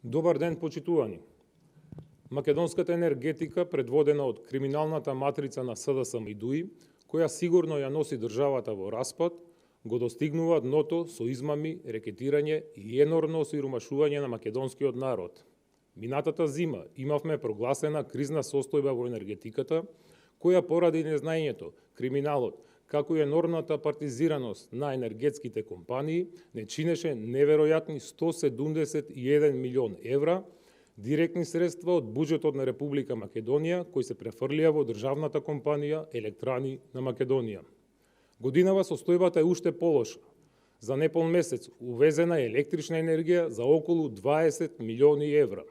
Добар ден, почитувани. Македонската енергетика, предводена од криминалната матрица на СДСМ и ДУИ, која сигурно ја носи државата во распад, го достигнува дното со измами, рекетирање и енормно осиромашување на македонскиот народ. Минатата зима имавме прогласена кризна состојба во енергетиката, која поради незнаењето, криминалот, како и енормната партизираност на енергетските компании, не чинеше неверојатни 171 милион евра, директни средства од буџетот на Република Македонија, кои се префрлија во државната компанија Електрани на Македонија. Годинава состојбата е уште полоша. За непол месец увезена е електрична енергија за околу 20 милиони евра.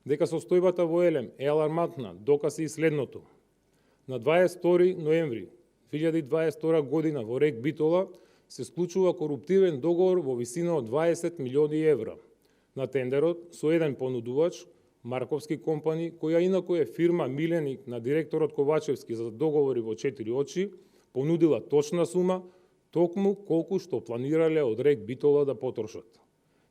Дека состојбата во Елем е алармантна, докази и следното. На 22 ноември 2022 година во РЕК Битола се склучува коруптивен договор во висина од 20 милиони евра. На тендерот со еден понудувач, Марковски компани, која инаку е фирма миленик на директорот Ковачевски за договори во 4 очи, понудила точна сума, токму колку што планирале од РЕК Битола да потрошат.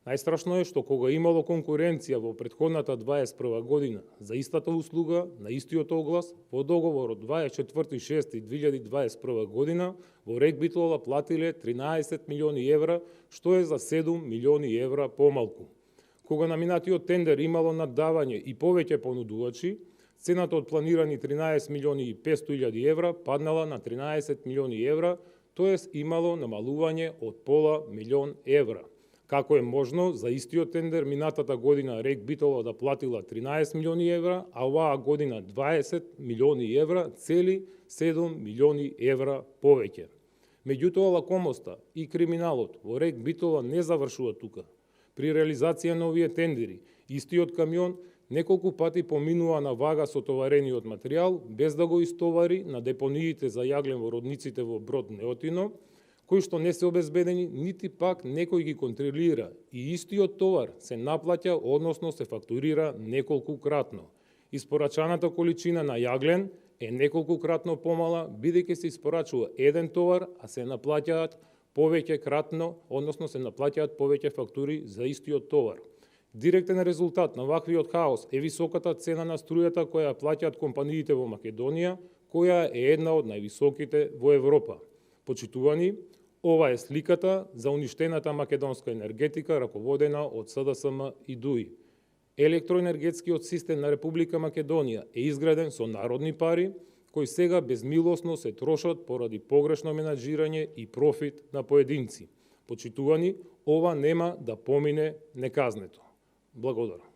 Најстрашно е што кога имало конкуренција во претходната 21 година за истата услуга на истиот оглас, во договор од 24.6.2021 година во РЕК Битола платиле 13 милиони евра, што е за 7 милиони евра помалку. Кога на минатиот тендер имало наддавање и повеќе понудувачи, цената од планирани 13 милиони и 500.000 евра паднала на 13 милиони евра, тоест имало намалување од пола милион евра. Како е можно за истиот тендер минатата година РЕК Битола да платила 13 милиони евра, а оваа година 20 милиони евра, цели 7 милиони евра повеќе. Меѓутоа лакомоста и криминалот во РЕК Битола не завршува тука. При реализација на овие тендери, истиот камион неколку пати поминува на вага со товарениот материјал, без да го истовари на депониите за јаглен во родниците во Брод Неотино, кои што не се обезбедени, нити пак некој ги контролира и истиот товар се наплаќа, односно се фактурира неколку кратно. Испорачаната количина на јаглен е неколку кратно помала, бидејќи се испорачува еден товар, а се наплаќаат повеќе кратно, односно се наплаќаат повеќе фактури за истиот товар. Директен резултат на ваквиот хаос е високата цена на струјата која плаќаат компаниите во Македонија, која е една од највисоките во Европа. Почитувани, ова е сликата за уништената македонска енергетика раководена од СДСМ и ДУИ. Електроенергетскиот систем на Република Македонија е изграден со народни пари, кои сега безмилосно се трошат поради погрешно менаџирање и профит на поединци. Почитувани, ова нема да помине неказнето. Благодарам.